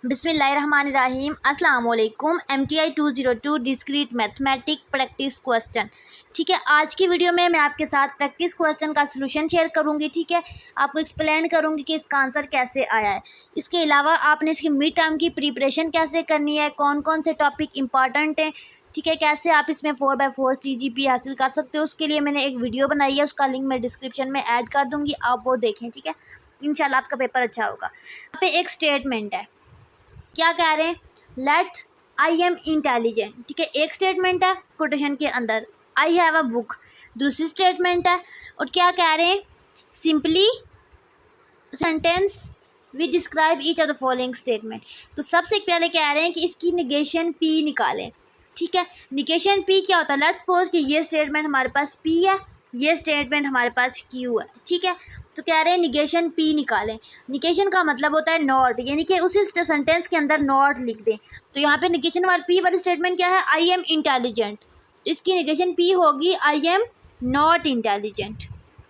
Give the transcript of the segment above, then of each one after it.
बिस्मिल्लाहिर्रहमानिर्रहीम। अस्सलाम वालेकुम। MTI 202 discrete mathematic practice question. ठीक है, आज की वीडियो में मैं आपके साथ प्रैक्टिस क्वेश्चन का सलूशन शेयर करूंगी। ठीक है, आपको एक्सप्लेन करूंगी कि इसका आंसर कैसे आया है। इसके अलावा आपने इसकी मिड टर्म की प्रिपरेशन कैसे करनी है, कौन कौन से टॉपिक इंपॉर्टेंट हैं, ठीक है, कैसे आप इसमें 4/4 CGP हासिल कर सकते हो, उसके लिए मैंने एक वीडियो बनाई है। उसका लिंक मैं डिस्क्रिप्शन में ऐड कर दूँगी, आप वो देखें। ठीक है, इंशाल्लाह आपका पेपर अच्छा होगा। यहाँ पे एक स्टेटमेंट है, क्या कह रहे हैं, लेट आई एम इंटेलिजेंट। ठीक है, एक स्टेटमेंट है कोटेशन के अंदर, आई हैव अ बुक। दूसरी स्टेटमेंट है और क्या कह रहे हैं, simply sentence we describe each of the following statement. तो सबसे पहले कह रहे हैं कि इसकी निगेशन पी निकालें। ठीक है, निगेशन पी क्या होता है, लेट्स सपोज कि ये स्टेटमेंट हमारे पास पी है, ये स्टेटमेंट हमारे पास क्यू है। ठीक है, तो कह रहे हैं निगेशन पी निकालें। निगेशन का मतलब होता है नॉट, यानी कि उसी सेंटेंस के अंदर नॉट लिख दें। तो यहाँ पे निगेशन वाली पी वाली स्टेटमेंट क्या है, आई एम इंटेलिजेंट, इसकी निगेशन पी होगी आई एम नॉट इंटेलिजेंट।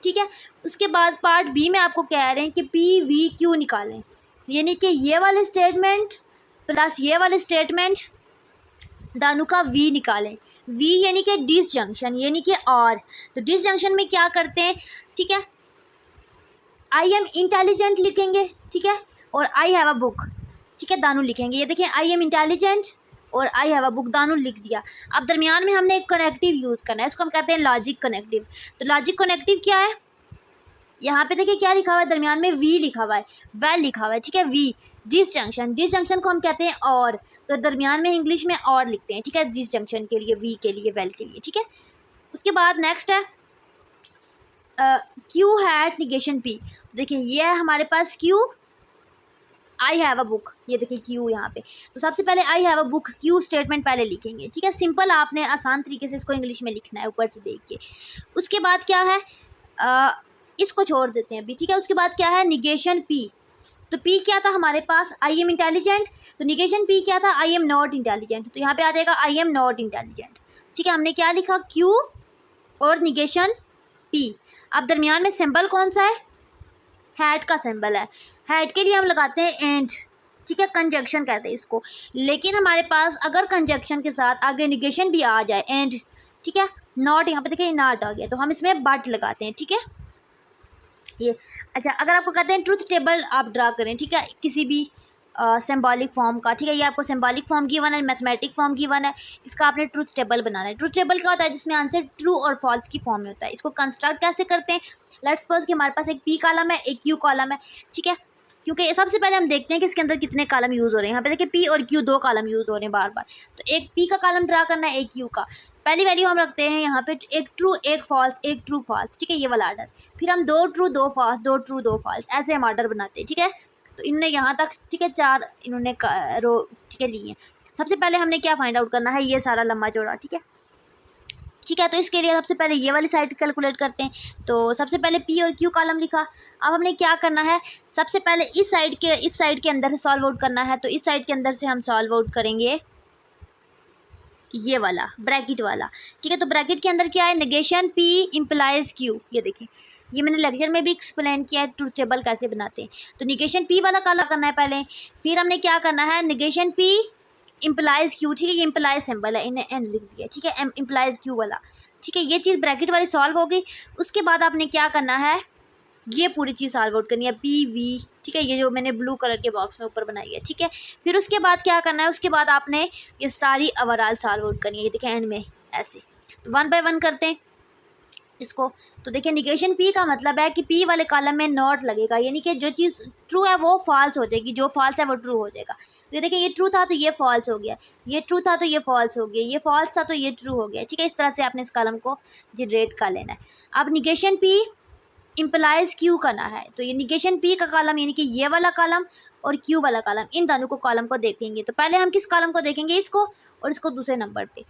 ठीक है, उसके बाद पार्ट बी में आपको कह रहे हैं कि पी वी क्यू निकालें, यानी कि ये वाले स्टेटमेंट प्लस ये वाले स्टेटमेंट दोनों का वी निकालें। वी यानी कि डिसजंक्शन, यानी कि और। तो डिसजंक्शन में क्या करते हैं, ठीक है, आई एम इंटेलिजेंट लिखेंगे, ठीक है, और आई हैव अ बुक, ठीक है, दानू लिखेंगे। ये देखें, आई एम इंटेलिजेंट और आई हैव अ बुक दानू लिख दिया। अब दरमियान में हमने एक कनेक्टिव यूज़ करना है, इसको हम कहते हैं लॉजिक कनेक्टिव। तो लॉजिक कनेक्टिव क्या है, यहाँ पे देखिए क्या लिखा हुआ है, दरमियान में वी लिखा हुआ है, वेल लिखा हुआ है। ठीक है, वी डिसजंक्शन, डिसजंक्शन को हम कहते हैं और, तो दरमियान में इंग्लिश में और लिखते हैं। ठीक है, डिसजंक्शन के लिए, वी के लिए, वेल के लिए। ठीक है, उसके बाद नेक्स्ट है क्यू हैड निगेशन पी। देखिए ये है हमारे पास Q, I have a book, ये देखिए क्यू यहाँ पे। तो सबसे पहले I have a book Q statement पहले लिखेंगे। ठीक है, सिंपल, आपने आसान तरीके से इसको इंग्लिश में लिखना है ऊपर से देख के। उसके बाद क्या है, इसको छोड़ देते हैं अभी। ठीक है, उसके बाद क्या है, निगेशन पी। तो पी क्या था हमारे पास, आई एम इंटेलिजेंट, तो निगेशन पी क्या था, आई एम नॉट इंटेलिजेंट। तो यहाँ पे आ जाएगा आई एम नॉट इंटेलिजेंट। ठीक है, हमने क्या लिखा, क्यू और निगेशन पी। अब दरमियान में सिंबल कौन सा है, हैड का सिंबल है। हैड के लिए हम लगाते हैं एंड। ठीक है, कंजक्शन कहते हैं इसको। लेकिन हमारे पास अगर कंजक्शन के साथ आगे निगेशन भी आ जाए, एंड, ठीक है, नॉट, यहाँ पे देखिए नॉट आ गया, तो हम इसमें बट लगाते हैं। ठीक है, ये अच्छा, अगर आपको कहते हैं ट्रुथ टेबल आप ड्रा करें, ठीक है, किसी भी सिंबॉलिक फॉर्म का। ठीक है, ये आपको सिंबॉलिक फॉर्म गिवन है, मैथमेटिक फॉर्म गिवन है, इसका आपने ट्रुथ टेबल बनाना है। ट्रुथ टेबल क्या होता है, जिसमें आंसर ट्रू और फॉल्स की फॉर्म में होता है। इसको कंस्ट्रक्ट कैसे करते हैं, लेट्स सपोज कि हमारे पास एक पी कॉलम है, एक क्यू कॉलम है। ठीक है, क्योंकि सबसे पहले हम देखते हैं कि इसके अंदर कितने कॉलम यूज़ हो रहे हैं। यहाँ पे देखिए पी और क्यू दो कॉलम यूज़ हो रहे हैं बार बार, तो एक पी का कॉलम ड्रा करना है, एक क्यू का। पहली वैल्यू हम रखते हैं यहाँ पे एक ट्रू एक फॉल्स, एक ट्रू फॉल्स। ठीक है, ये वाला आर्डर। फिर हम दो ट्रू दो फॉल्स, दो ट्रू दो फॉल्स, ऐसे हम आर्डर बनाते हैं। ठीक है, तो इन्होंने यहाँ तक, ठीक है, 4 इन्होंने रो, ठीक है, लिए। सबसे पहले हमने क्या फाइंड आउट करना है, ये सारा लंबा चौड़ा। ठीक है, ठीक है, तो इसके लिए सबसे पहले ये वाली साइड कैलकुलेट करते हैं। तो सबसे पहले पी और क्यू कॉलम लिखा। अब हमने क्या करना है, सबसे पहले इस साइड के अंदर से सॉल्व आउट करना है। तो इस साइड के अंदर से हम सॉल्व आउट करेंगे ये वाला ब्रैकेट वाला। ठीक है, तो ब्रैकेट के अंदर क्या है, निगेशन पी इम्प्लाइज क्यू। ये देखिए, ये मैंने लेक्चर में भी एक्सप्लेन किया है ट्रुथ टेबल कैसे बनाते हैं। तो निगेशन पी वाला काला करना है पहले, फिर हमने क्या करना है, निगेशन पी इम्प्लाइज क्यू। ठीक है, ये इम्प्लाइज सिंबल है, इन्हें एन लिख दिया। ठीक है, एम इम्प्लाइज क्यू वाला। ठीक है, ये चीज़ ब्रैकेट वाली सॉल्व हो गई। उसके बाद आपने क्या करना है, ये पूरी चीज़ सॉल्व आउट करनी है, पी वी। ठीक है, ये जो मैंने ब्लू कलर के बॉक्स में ऊपर बनाई है। ठीक है, फिर उसके बाद क्या करना है, उसके बाद आपने ये सारी ओवरऑल सॉल्व आउट करनी है। ये देखिए एंड में ऐसे, तो 1 बाय 1 करते हैं इसको। तो देखिए निगेशन पी का मतलब है कि पी वाले कॉलम में नॉट लगेगा, यानी कि जो चीज़ ट्रू है वो फॉल्स हो जाएगी, जो फॉल्स है वो ट्रू हो जाएगा। तो ये देखिए, ये ट्रू था तो ये फॉल्स हो गया, ये ट्रू था तो ये फॉल्स हो गया, ये फॉल्स था तो ये ट्रू हो गया। ठीक है, इस तरह से आपने इस कॉलम को जनरेट कर लेना है। अब निगेशन पी इम्प्लाइज क्यू करना है। तो ये निगेशन पी का कॉलम, यानी कि ये वाला कॉलम और क्यू वाला कॉलम, इन दोनों को कॉलम को देखेंगे। तो पहले हम किस कॉलम को देखेंगे, इसको, और इसको दूसरे नंबर पे।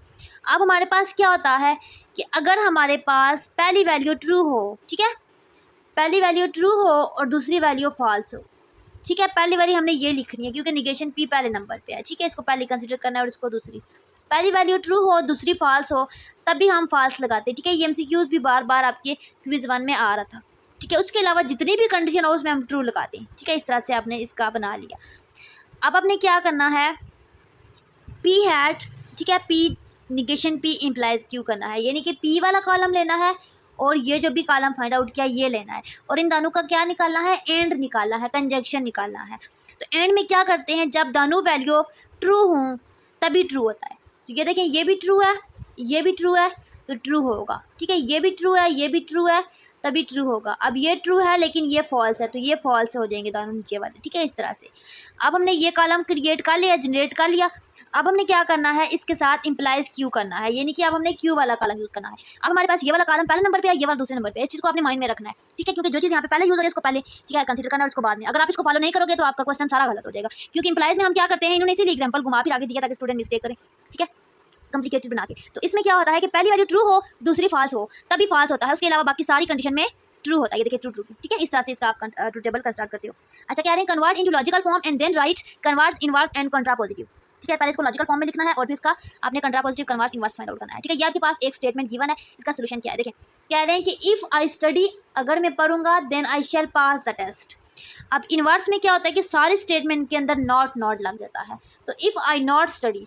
अब हमारे पास क्या होता है कि अगर हमारे पास पहली वैल्यू ट्रू हो, ठीक है, पहली वैल्यू ट्रू हो और दूसरी वैल्यू फॉल्स हो। ठीक है, पहली वाली हमने ये लिखनी है क्योंकि निगेशन पी पहले नंबर पे है। ठीक है, इसको पहले कंसिडर करना है और इसको दूसरी। पहली वैल्यू ट्रू हो, दूसरी फॉल्स हो, तभी हम फॉल्स लगाते हैं। ठीक है, ये MCQs भी बार बार आपके क्विज 1 में आ रहा था। ठीक है, उसके अलावा जितनी भी कंडीशन हो उसमें हम ट्रू लगाते हैं। ठीक है, इस तरह से आपने इसका बना लिया। अब आपने क्या करना है, पी हैट, ठीक है, P negation P implies Q करना है, यानी कि पी वाला कॉलम लेना है और ये जो भी कॉलम फाइंड आउट किया ये लेना है, और इन दोनों का क्या निकालना है, एंड निकालना है, कंजंक्शन निकालना है। तो एंड में क्या करते हैं, जब दोनों वैल्यू ट्रू हों तभी ट्रू होता है। तो ये देखें, ये भी ट्रू है, ये भी ट्रू है, तो ट्रू होगा, ठीक है, ये भी ट्रू है, ये भी ट्रू है, तभी ट्रू होगा। अब ये ट्रू है लेकिन ये फॉल्स है, तो ये फॉल्स हो जाएंगे दोनों नीचे वाले, ठीक है, इस तरह से। अब हमने ये कॉलम क्रिएट कर लिया, जनरेट कर लिया। अब हमने क्या करना है, इसके साथ इम्प्लाइज क्यू करना है, यानी कि अब हमने क्यू वाला कॉलम यूज़ करना है। अब हमारे पास ये वाला कॉलम पहले नंबर पे है, ये वाला दूसरे नंबर पे है, इस चीज़ को आपने माइंड में रखना है, ठीक है, क्योंकि जो चीज़ यहाँ पे पहले यूज़ हो रही है इसको पहले, ठीक है, कंसीडर करना और उसको बाद में। अगर आप इसको फॉलो नहीं करोगे तो आपका क्वेश्चन सारा गलत हो जाएगा, क्योंकि इम्प्लाइज में हम क्या करते हैं, इन्होंने इसीलिए एग्जाम्पल घुमा फिर आगे दिया ताकि स्टूडेंट मिस्टेक करें, ठीक है, कॉम्प्लिकेटेड बना के। तो इसमें क्या होता है कि पहली वैल्यू ट्रू हो दूसरी फॉल्स हो तभी फॉल्स होता है, उसके अलावा बाकी सारी कंडीशन में ट्रू होता है। ये देखिए ट्रू ट्रू, ठीक है, इस तरह से इसका आप ट्रू टेबल कंस्ट्रक्ट करते हो। अच्छा, कह रहे हैं convert into logical form and then write converse, inverse and contrapositive, ठीक है, पहले इसको लॉजिकल फॉर्म में लिखना है और फिर इसका आपने कंट्रापोजिटिव, कन्वर्स, इनवर्स फाइंड आउट करना है, ठीक है। ये आपके पास एक स्टेटमेंट गिवन है, इसका सोल्यूशन क्या है देखें। कह रहे हैं कि इफ़ आई स्टडी, अगर मैं पढ़ूंगा, then I shall pass the test. अब इनवर्स में क्या होता है कि सारे स्टेटमेंट के अंदर नॉट लग जाता है, तो if I not study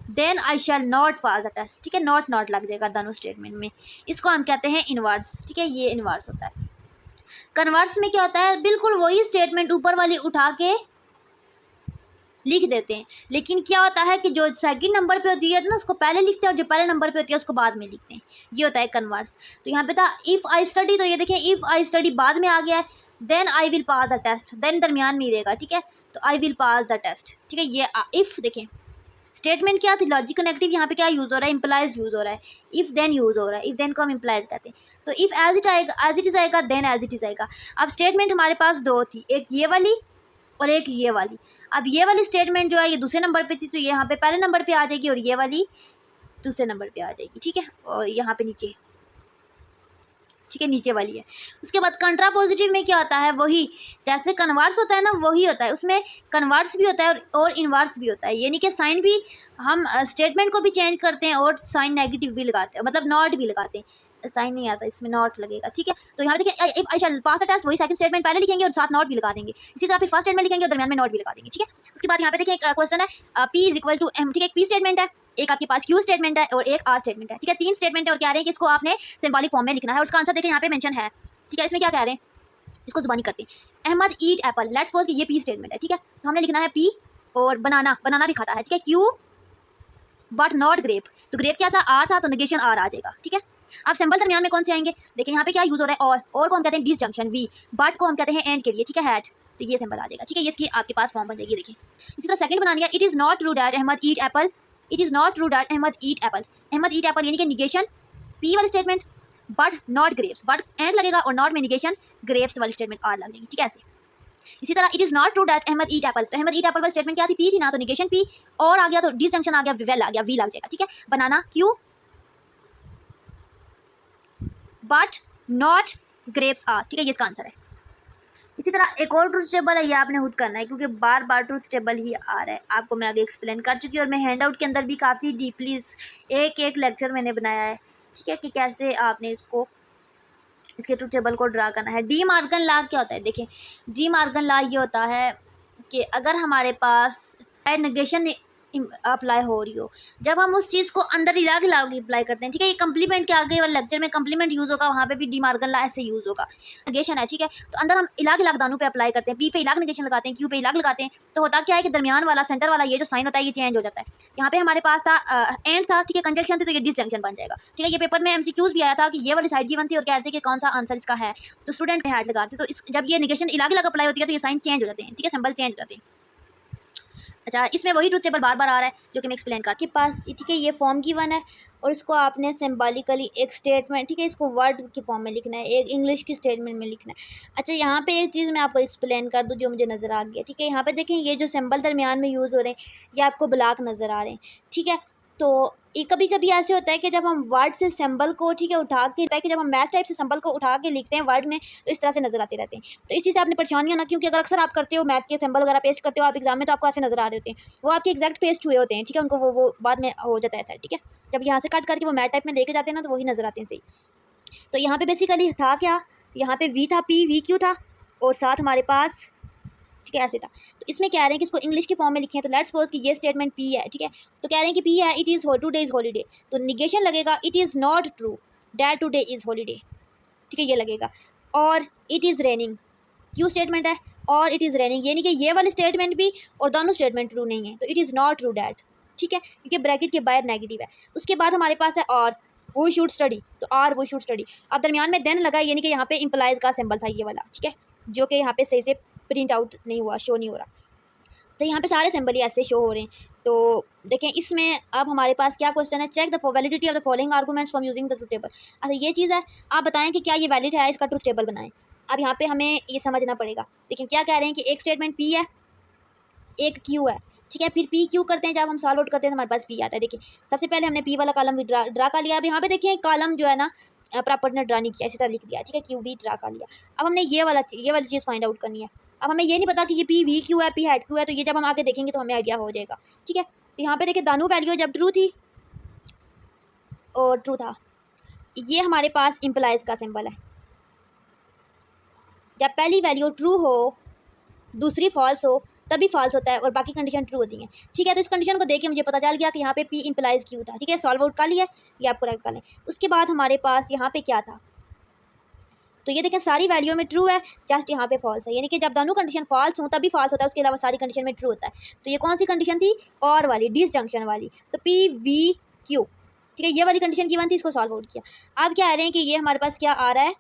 then I shall not pass the test, ठीक है, नॉट लग जाएगा दोनों स्टेटमेंट में, इसको हम कहते हैं इनवर्स, ठीक है, ये इनवर्स होता है। कन्वर्स में क्या होता है, बिल्कुल वही स्टेटमेंट ऊपर वाली उठा के लिख देते हैं, लेकिन क्या होता है कि जो सेकंड नंबर पे होती है ना उसको पहले लिखते हैं और जो पहले नंबर पे होती है उसको बाद में लिखते हैं, ये होता है कन्वर्स। तो यहाँ पे था इफ़ आई स्टडी, तो ये देखें इफ़ आई स्टडी बाद में आ गया है, then I will pass the test, then दरमियान में ही रहेगा, ठीक है, तो I will pass the test, ठीक है। ये इफ़ देखें स्टेटमेंट क्या थी, लॉजिक कनेक्टिव, यहाँ पे क्या यूज़ हो रहा है, इम्प्लाइज यूज़ हो रहा है, इफ़ देन यूज़ हो रहा है, इफ़ देन को हम इम्प्लाइज कहते हैं। तो इफ़ एज इट आएगा, एज इट इज़ आएगा, देन एज इट इज़ आएगा। अब स्टेटमेंट हमारे पास दो थी, एक ये वाली और एक ये वाली। अब ये वाली स्टेटमेंट जो है ये दूसरे नंबर पे थी, तो ये यहाँ पे पहले नंबर पे आ जाएगी और ये वाली दूसरे नंबर पे आ जाएगी, ठीक है, और यहाँ पे नीचे, ठीक है, नीचे वाली है। उसके बाद कंट्रापोजिटिव में क्या होता है, वही जैसे कन्वर्स होता है ना वही होता है, उसमें कन्वर्स भी होता है और इनवर्स भी होता है, यानी कि साइन भी हम स्टेटमेंट को भी चेंज करते हैं और साइन नेगेटिव भी लगाते हैं, मतलब नॉट भी लगाते हैं, साइन नहीं आता इसमें नॉट लगेगा, ठीक है। तो यहाँ पे देखिए if I shall pass the test, वही सेकंड स्टेटमेंट पहले लिखेंगे और साथ नॉट भी लगा देंगे, इसी तरह फिर फर्स्ट स्टेटमेंट लिखेंगे और दरमियान में नॉट भी लगा देंगे, ठीक है। उसके बाद यहाँ पे देखिए एक क्वेश्चन है, P is equal to M, ठीक है, एक पी स्टेटमेंट है, एक आपके पास क्यू स्टेटमेंट है और एक आर स्टेटमेंट है, ठीक है, तीन स्टेटमेंट है और कह रहे हैं कि इसको आपने सिंबॉलिक फॉर्म में लिखना है और उसका आंसर देखिए यहाँ पे मेंशन है, ठीक है। इसमें क्या कह रहे हैं, इसको जुबानी करते हैं, Ahmad eat apple, let's suppose कि ये पी स्टेटमेंट है, ठीक है, तो हमने लिखना है पी और बनाना भी खाता है, ठीक है, क्यू बट नॉट ग्रेप, तो ग्रेप क्या था, आर था, तो नेगेशन आर आ जाएगा, ठीक है। अब सिंबल दरमियान में कौन से आएंगे, देखिए यहाँ पे क्या यूज हो रहा है, और को हम कहते हैं डिसजंक्शन, वी, बट को हम कहते हैं एंड के लिए, ठीक है, हैट, तो ये सिंबल आ जाएगा, ठीक है, ये इसकी आपके पास फॉर्म बन जाएगी। देखिए इसी तरह सेकंड बना लिया, it is not true that Ahmad eat apple, it is not true that Ahmad eat apple, Ahmad eat apple यानी कि निगेशन पी वाली statement, but not grapes, but and लगेगा और नॉट में निगेशन ग्रेप्स वाली स्टेटमेंट आर लग जाएगी, ठीक है, ऐसे। इसी तरह it is not true that Ahmad eat apple, तो अहमद ईट एप्पल वाली स्टेटमेंट क्या थी, पी थी ना, तो निगेशन पी और आ गया तो डिसजंक्शन आ गया, वेल आ गया, वी लग जाएगा, ठीक है। Banana Q but not grapes R, ठीक है, ये इसका आंसर है। इसी तरह एक और ट्रूथ टेबल है, ये आपने खुद करना है क्योंकि बार बार ट्रूथ टेबल ही आ रहा है, आपको मैं आगे एक्सप्लेन कर चुकी हूँ और मैं हैंड आउट के अंदर भी काफ़ी डीपली एक लेक्चर मैंने बनाया है, ठीक है, कि कैसे आपने इसके ट्रूथ टेबल को ड्रा करना है। डी मॉर्गन लॉ क्या होता है, देखिए डी मॉर्गन लॉ ये होता है कि अगर हमारे पास नेगेशन अप्लाई हो रही हो, जब हम उस चीज़ को अंदर इलाग अप्लाई करते हैं, ठीक है, ये कंप्लीमेंट के आगे वाले लेक्चर में कंप्लीमेंट यूज़ होगा, वहाँ पे भी डी मॉर्गन लॉ ऐसे यूज़ होगा। नेगेशन है, ठीक है, तो अंदर हम इलाग दानों पे अप्लाई करते हैं, पी पे इलाग नेगेशन लगाते हैं, क्यू पे इलाग लगाते हैं, तो होता क्या है कि दरमियान वाला सेंटर वाला ये जो साइन होता है ये चेंज हो जाता है। यहाँ पे हमारे पास था एंड था, ठीक है, कंजंक्शन थी, तो ये डिसजंक्शन बन जाएगा, ठीक है। ये पेपर में MCQs भी आया था कि ये वाली साइड गिवन थी और कहते थे कि कौन सा आंसर इसका है, तो स्टूडेंट पे हैड लगाते, तो जब ये नेगेशन इलाग अप्लाई होती है तो ये साइन चेंज हो जाते हैं, ठीक है, सिंबल चेंज हो जाते हैं। अच्छा, इसमें वही ट्रूथ टेबल बार बार आ रहा है जो कि मैं एक्सप्लेन कर के पास, ठीक है, ये फॉर्म गिवन है और इसको आपने सिंबॉलिकली एक स्टेटमेंट, ठीक है, इसको वर्ड के फॉर्म में लिखना है, एक इंग्लिश की स्टेटमेंट में लिखना है। अच्छा, यहाँ पे एक चीज़ मैं आपको एक्सप्लेन कर दूँ जो मुझे नज़र आ गया, ठीक है, यहाँ पे देखें ये जो सिंबल दरमियान में यूज़ हो रहे हैं ये आपको ब्लॉक नज़र आ रहे हैं, ठीक है। तो ये कभी कभी ऐसे होता है कि जब हम वर्ड से सिंबल को, ठीक है, उठा के, कि जब हम मैथ टाइप से सिंबल को उठा के लिखते हैं वर्ड में तो इस तरह से नजर आते रहते हैं, तो इस चीज़ से आपने परेशानियाँ ना, क्योंकि अगर अक्सर आप करते हो मैथ के सिंबल वगैरह पेस्ट करते हो आप एग्जाम में, तो आपको ऐसे नजर आ रहे होते हैं, वो आपके एग्जैक्ट पेस्ट हुए होते हैं, ठीक है, उनको वो बाद में हो जाता है ऐसा, ठीक है, जब यहाँ से कट करके वो मैथ टाइप में लेके जाते हैं ना तो वही नजर आते हैं सही। तो यहाँ पे बेसिकली था क्या, यहाँ पे वी था, पी वी क्यू था और साथ हमारे पास ठीक है, ऐसे था। तो इसमें कह रहे हैं कि इसको इंग्लिश के फॉर्म में लिखें, तो लेट्स सपोज कि ये स्टेटमेंट पी है, ठीक है। तो कह रहे हैं कि पी है it is today is holiday, तो निगेशन लगेगा it is not true that today is holiday, ठीक है, ये लगेगा। और it is raining, Q statement है और इट इज़ रेनिंग, यानी कि ये वाली स्टेटमेंट भी और दोनों स्टेटमेंट ट्रू नहीं है, तो it is not true that, ठीक है, क्योंकि ब्रैकेट के बाहर नेगेटिव है। उसके बाद हमारे पास है और वो शुड स्टडी, तो आर वो शुड स्टडी, अब दरमियान में देन लगा, यानी कि यहाँ पे इंप्लाइज का सिंबल था ये वाला, ठीक है, जो कि यहाँ पे सही से प्रिंट आउट नहीं हुआ, शो नहीं हो रहा। तो यहाँ पे सारे सिंबल ही ऐसे शो हो रहे हैं। तो देखें इसमें अब हमारे पास क्या क्वेश्चन है, check the validity of the following arguments from using the truth table. अच्छा ये चीज़ है, आप बताएं कि क्या ये वैलिड है, इसका ट्रूथ टेबल बनाएं। अब यहाँ पे हमें ये समझना पड़ेगा। देखिए क्या कह रहे हैं कि एक स्टेटमेंट पी है, एक क्यू है, ठीक है, फिर पी क्यू करते हैं, जब हम सॉल्व आउट करते हैं तो हमारे पास पी आता है। देखिए सबसे पहले हमने पी वाला कॉलम भी ड्रा कर लिया। अब यहाँ पे देखिए कॉलम जो है ना प्रॉपर ने ड्रा नहीं किया, इसी तरह लिख दिया, ठीक है, क्यू भी ड्रा कर लिया। अब हमने ये वाली चीज़ फाइंड आउट करनी है। अब हमें ये नहीं पता कि ये पी वी क्यू है, पी हेड क्यू है, तो ये जब हम आगे देखेंगे तो हमें आइडिया हो जाएगा, ठीक है। तो यहाँ पे देखिए दानू वैल्यू जब ट्रू थी और ट्रू था, ये हमारे पास इम्प्लाइज का सिंबल है। जब पहली वैल्यू ट्रू हो दूसरी फॉल्स हो तभी फॉल्स होता है और बाकी कंडीशन ट्रू होती हैं, ठीक है। तो इस कंडीशन को देख के मुझे पता चल गया कि यहाँ पे पी इम्प्लाइज क्यू था, ठीक है, सॉल्व आउट कर लिया, ये आप करेक्ट कर लें। उसके बाद हमारे पास यहाँ पे क्या था, तो ये देखें सारी वैल्यू में ट्रू है, जस्ट यहाँ पे फॉल्स है, यानी कि जब दोनों कंडीशन फॉल्स हों तभी फॉल्स होता है, उसके अलावा सारी कंडीशन में ट्रू होता है। तो ये कौन सी कंडीशन थी, और वाली, डिसजंक्शन वाली, तो पी वी क्यू, ठीक है, ये वाली कंडीशन की वन थी, इसको सॉल्व आउट किया। अब क्या आ रहे हैं कि ये हमारे पास क्या आ रहा है,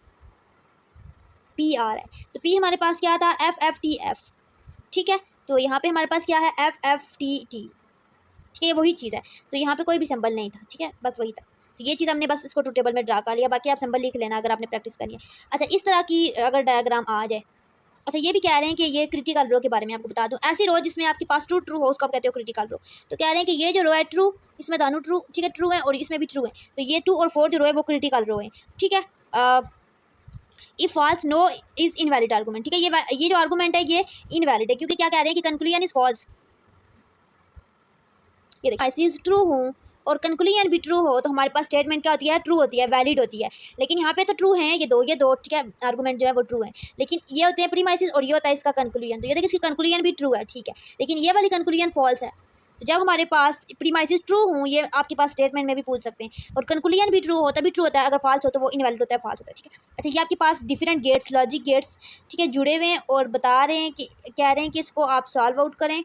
पी आ रहा है, तो पी हमारे पास क्या था, एफ एफ टी एफ, ठीक है। तो यहाँ पे हमारे पास क्या है, एफ एफ टी टी, ठीक है, ये वही चीज़ है। तो यहाँ पे कोई भी सिंबल नहीं था, ठीक है, बस वही था। तो ये चीज़ हमने बस इसको ट्रूथ टेबल में ड्रा कर लिया, बाकी आप सिंबल लिख लेना अगर आपने प्रैक्टिस करनी है। अच्छा इस तरह की अगर डायग्राम आ जाए। अच्छा ये भी कह रहे हैं कि ये क्रिटिकल रो के बारे में आपको बता दूं, ऐसी रो जिसमें आपके पास ट्रू ट्रू हो उसको आप कहते हो क्रिटिकल रो। तो कह रहे हैं कि ये जो रो है ट्रू, इसमें दोनों ट्रू, ठीक है, ट्रू है और इसमें भी ट्रू है, तो ये 2 और 4 जो रो है वो क्रिटिकल रो है, ठीक है। If false no is invalid argument, ठीक है, ये जो आर्गूमेंट है ये इनवैलिड है, क्योंकि क्या कह रहे हैं कि कंक्लूजन इज फॉल्स। ये देखिए ट्रू हूँ और कंक्लूजन भी ट्रू हो तो हमारे पास स्टेटमेंट क्या होती है, ट्रू होती है, वैलिड होती है। लेकिन यहाँ पे तो ट्रू हैं ये दो, ठीक है, आर्गूमेंट जो है वो ट्रू है, लेकिन ये होते हैं प्रीमाइसिस और ये होता है इसका कंक्लूजन। तो ये देखिए इसकी कंक्लूजन भी ट्रू है, ठीक है, लेकिन ये वाली कंक्लूजन फॉल्स है। तो जब हमारे पास प्रीमाइसिस ट्रू हूँ, ये आपके पास स्टेटमेंट में भी पूछ सकते हैं, और कंक्लूजन भी ट्रू हो तभी ट्रू होता है, अगर फॉल्स हो तो वो इनवैलिड होता है, फॉल्स होता है, ठीक है। अच्छा ये आपके पास डिफरेंट गेट्स, लॉजिक गेट्स, ठीक है, जुड़े हुए हैं और बता रहे हैं कि कह रहे हैं कि इसको आप सॉल्व आउट करें,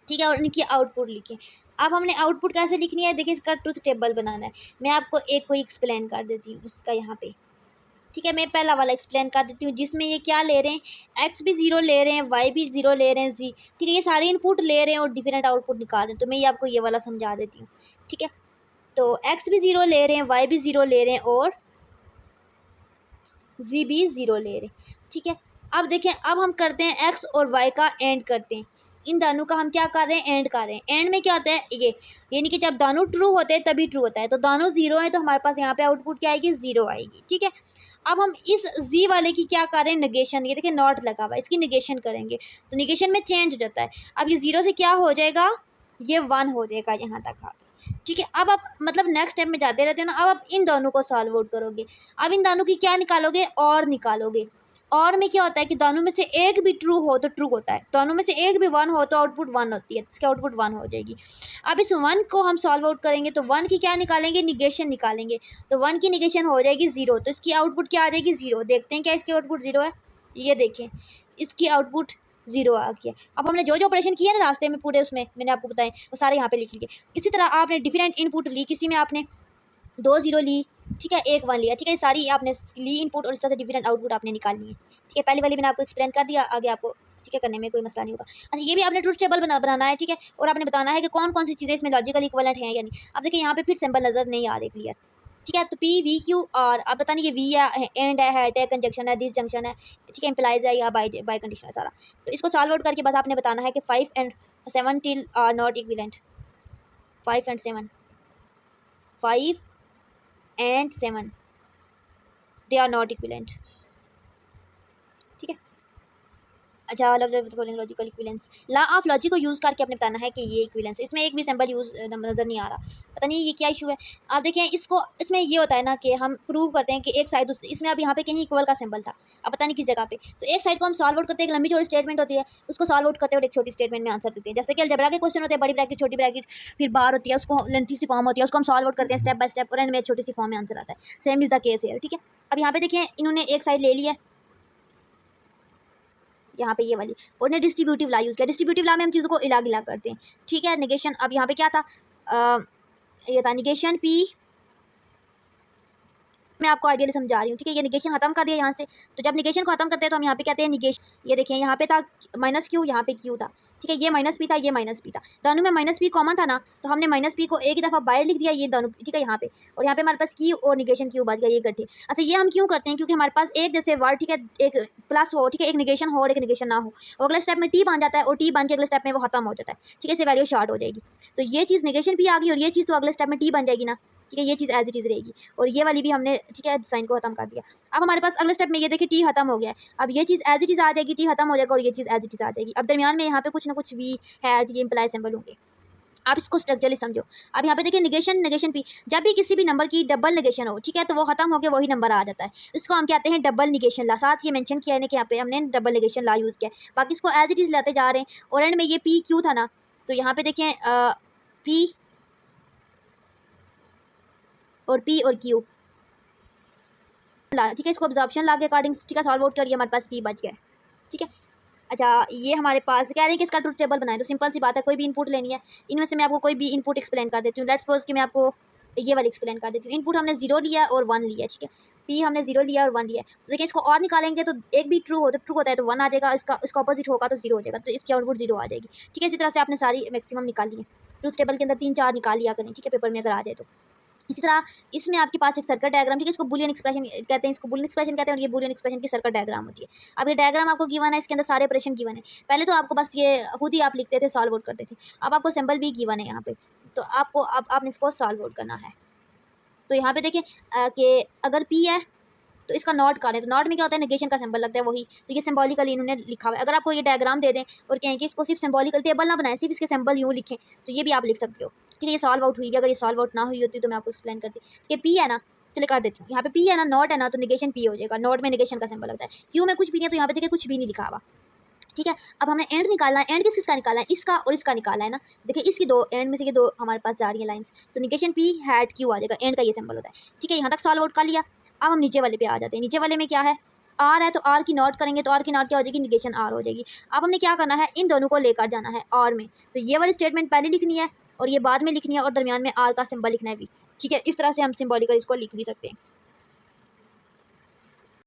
ठीक है, और इनकी आउटपुट लिखें। अब हमने आउटपुट कैसे लिखनी है, देखिए इसका ट्रूथ टेबल बनाना है। मैं आपको एक को एक्सप्लेन कर देती हूँ उसका यहाँ पे, ठीक है, मैं पहला वाला एक्सप्लेन कर देती हूँ, जिसमें ये क्या ले रहे हैं, एक्स भी 0 ले रहे हैं, वाई भी 0 ले रहे हैं, जी, ठीक है, ये सारे इनपुट ले रहे हैं और डिफरेंट आउटपुट निकाल रहे हैं। तो मैं ये आपको ये वाला समझा देती हूँ, ठीक है। तो एक्स भी 0 ले रहे हैं, वाई भी 0 ले रहे हैं और जी भी 0 ले रहे हैं, ठीक है। अब देखें, अब हम करते हैं एक्स और वाई का एंड करते हैं, इन दोनों का हम क्या कर रहे हैं, एंड कर रहे हैं। एंड में क्या होता है ये, यानी कि जब दोनों ट्रू होते हैं तभी ट्रू होता है, तो दोनों 0 है तो हमारे पास यहाँ पे आउटपुट क्या आएगी, 0 आएगी, ठीक है। अब हम इस जी वाले की क्या कर रहे हैं, नेगेशन, ये देखिए नॉट लगा हुआ है, इसकी नेगेशन करेंगे तो नेगेशन में चेंज हो जाता है। अब ये 0 से क्या हो जाएगा, ये 1 हो जाएगा यहाँ तक आ, ठीक है। अब आप मतलब नेक्स्ट स्टेप में जाते रहते हो ना, अब आप इन दोनों को सॉल्व आउट करोगे। अब इन दोनों की क्या निकालोगे, और निकालोगे। और में क्या होता है कि दोनों में से एक भी ट्रू हो तो ट्रू होता है, दोनों में से एक भी 1 हो तो आउटपुट 1 होती है, इसकी आउटपुट 1 हो जाएगी। अब इस 1 को हम सॉल्व आउट करेंगे तो 1 की क्या निकालेंगे, निगेशन निकालेंगे, तो 1 की निगेशन हो जाएगी 0, तो इसकी आउटपुट क्या आ जाएगी, 0। देखते हैं क्या इसकी आउटपुट 0 है, ये देखें इसकी आउटपुट 0 आ गया। अब हमने जो जो ऑपरेशन किया ना रास्ते में पूरे, उसमें मैंने आपको बताए वो सारे यहाँ पे लिख लिए। इसी तरह आपने डिफरेंट इनपुट ली, किसी में आपने 2 0 ली, ठीक है, 1 1 लिया, ठीक है, सारी आपने ली इनपुट और इस तरह से डिफरेंट आउटपुट आपने निकालनी है, ठीक है। पहली वाली मैंने आपको एक्सप्लेन कर दिया, आगे आपको ठीक है करने में कोई मसला नहीं होगा। अच्छा ये भी आपने ट्रूथ टेबल बनाना है, ठीक है, और आपने बताना है कि कौन कौन सी चीज़ें इसमें लॉजिकल इक्विवेलेंट हैं या नहीं। अब देखिए यहाँ पे फिर सिंबल नज़र नहीं आ रहे क्लियर, ठीक है। तो पी वी क्यू आर, आप बताने कि वी है, एंड है, हेट है, कंजक्शन है, दिस जंक्शन है, ठीक है, इम्प्लाइज है या बाय कंडीशन है सारा। तो इसको सॉल्व आउट करके बस आपने बताना है कि 5 and 7 till are not equivalent, 5 and 7, 5 and 7 they are not equivalent, ठीक है। अच्छा logical equivalence, law of logic को यूज़ करके अपने बताना है कि ये इक्विवेलेंस, इसमें एक भी सिंबल यूज़ नज़र नहीं आ रहा, पता नहीं ये क्या इशू है। आप देखिए इसको, इसमें ये होता है ना कि हम प्रूव करते हैं कि एक साइड इसमें अब यहाँ पे कहीं इक्वल का सिंबल था, अब पता नहीं किस जगह पे, तो एक साइड को हम सॉल्व आउट करते हैं, एक लंबी छोटी स्टेटमेंट होती है उसको सॉल्व आउट करते हैं और एक छोटी स्टेटमेंट में आंसर देते हैं। जैसे कि अलजेब्रा के क्वेश्चन होते हैं, बड़ी ब्रैकेट छोटी ब्रैकेट फिर बार होती है, उसको लेंथी सी फॉर्म होती है, उसको हम सॉल्व आउट करते हैं स्टेप बाय स्टेप और एंड में छोटी सी फॉर्म में आंसर आता है। सेम इज़ द केस है, ठीक है। अब यहाँ पे देखिए इन्होंने एक साइड ले लिया यहाँ पे ये वाली, और ने डिस्ट्रीब्यूटिव ला यूज़ किया। डिस्ट्रीब्यूटिव ला में हम चीज़ों को इला गिला करते हैं, ठीक है। निगेशन, अब यहाँ पे क्या था, ये था निगेशन पी, मैं आपको आइडियली समझा रही हूँ, ठीक है। ये निगेशन खत्म कर दिया यहाँ से, तो जब निगेशन को खत्म करते हैं तो हम यहाँ पे कहते हैं निगेशन। ये देखिए यहाँ पे था माइनस क्यू, यहाँ पे क्यू था, ठीक है। ये माइनस पी था, ये माइनस पी था, दोनों में माइनस पी कॉमन था ना, तो हमने माइनस पी को एक ही दफ़ा बाहर लिख दिया, ये दोनों, ठीक है यहाँ पे, और यहाँ पे हमारे पास क्यू और निगेशन क्यू बच गया, ये इकट्ठे। अच्छा ये हम क्यों करते हैं, क्योंकि हमारे पास एक जैसे वर्ड, ठीक है, एक प्लस हो, ठीक है, एक निगेशन हो और एक निगेशन ना हो, और अगले स्टेप में टी बन जाता है और टी बन के अगले स्टेप में वो खत्म हो जाता है, ठीक है, इससे वैल्यू शॉर्ट हो जाएगी। तो ये चीज़ निगेशन पी आ गई और ये चीज़ तो अगले स्टेप में टी बन जाएगी ना, ठीक है, ये चीज़ एज इट इज़ रहेगी, और ये वाली भी हमने, ठीक है, साइन को खत्म कर दिया। अब हमारे पास अगले स्टेप में ये देखिए टी खत्म हो गया है, अब ये चीज़ एज इट इज़ आ जाएगी, टी खत्म हो जाएगा और ये चीज़ एज इट इज़ आ जाएगी। अब दरमियान में यहाँ पे कुछ ना कुछ वी है, ये इंप्लाई सिंबल होंगे, आप इसको स्ट्रक्चरली समझो। अब यहाँ पे देखिए निगेशन, निगेशन पी, जब भी किसी भी नंबर की डबल निगेशन हो, ठीक है, तो वो खत्म हो गया वही नंबर आ जाता है, इसको हम कहते हैं डबल निगेशन ला। साथ ये मेंशन किया है कि यहाँ पे हमने डबल निगेशन ला यूज़ किया है, बाकी इसको एज इट इज़ लाते जा रहे हैं। और एंड में ये पी क्यू था ना, तो यहाँ पे देखें पी और पी और क्यू ला, ठीक है, इसको ऑब्जर्वेशन ला के अकॉर्डिंग, ठीक है, सॉल्व आउट करिए, हमारे पास पी बच गया, ठीक है। अच्छा ये हमारे पास कह रहे हैं कि इसका ट्रुथ टेबल बनाए, तो सिंपल सी बात है, कोई भी इनपुट लेनी है, इनमें से मैं आपको कोई भी इनपुट एक्सप्लेन कर देती हूँ। लेट्स सपोज कि मैं आपको ये वाली एक्सप्लेन कर देती हूँ। इनपुट हमने 0 लिया और 1 लिया, ठीक है, पी हमने 0 लिया और 1 लिया, तो देखिए इसको और निकालेंगे तो एक भी ट्रू हो तो ट्रू होता है तो 1 आ जाएगा, इसका ऑपोजिट होगा तो 0 हो जाएगा, तो इसकी आउटपुट 0 आ जाएगी, ठीक है। इसी तरह से आपने सारी मैक्सिमम निकाली है, ट्रुथ टेबल के अंदर 3-4 निकाल लिया करें, ठीक है, पेपर में अगर आ जाए तो। इसी तरह इसमें आपके पास एक सर्किट डायग्राम, ठीक है, इसको बुलियन एक्सप्रेशन कहते हैं, इसको बुलियन एक्सप्रेशन कहते हैं, और ये बुलियन एक्सप्रेशन की सर्किट डायग्राम होती है। अब ये डायग्राम आपको गिवन है, इसके अंदर सारे ऑपरेशन गिवन है। पहले तो आपको बस ये खुद ही आप लिखते थे, सॉल्व आउट करते थे, अब आपको सिंबल भी गिवन है यहाँ पे, तो आपको अब आपने इसको सॉल्व आउट करना है। तो यहाँ पे देखें कि अगर पी है तो इसका नॉट का है, तो नॉट में क्या होता है, नेगेशन का सिंबल लगता है वही, तो ये सिंबॉलिकली इन्होंने लिखा हुआ है। अगर आपको ये डायग्राम दे दें और कहें कि इसको सिर्फ सिंबॉलिकल टेबल ना बनाएं, सिर्फ इसके सिंबल यूँ लिखें, तो ये भी आप लिख सकते हो, ठीक है। ये सॉल्व आउट हुई भी, अगर ये सॉल्व आउट ना हुई होती तो मैं आपको एक्सप्लेन करती। इसके पी है ना, चलिए कर देती हूँ, यहाँ पे पी है ना, नॉट है ना, तो निगेशन पी हो जाएगा, नॉट में निगेशन का सिंबल लगता है, क्यू में कुछ भी नहीं है, तो यहाँ पे देखिए कुछ भी नहीं लिखा हुआ, ठीक है। अब हमने एंड निकालना है, एंड किसका निकालना है, इसका और इसका निकालना है ना, देखिए इसकी दो एंड में से ये दो हमारे पास जा रही है लाइन्स, तो निगेशन पी हैट क्यू आ जाएगा, एंड का ये सिंबल होता है, ठीक है। यहाँ तक सॉल्व आउट कर लिया। अब हम नीचे वाले पे आ जाते हैं, नीचे वाले में क्या है, आर है, तो आर की नॉट करेंगे तो आर की नॉट क्या हो जाएगी, निगेशन आर हो जाएगी। अब हमने क्या करना है, इन दोनों को लेकर जाना है आर में, तो ये वाली स्टेटमेंट पहले लिखनी है और ये बाद में लिखनी है, और दरमियान में आर का सिंबल लिखना है वी, ठीक है। इस तरह से हम सिंबॉलिकल इसको लिख भी सकते हैं।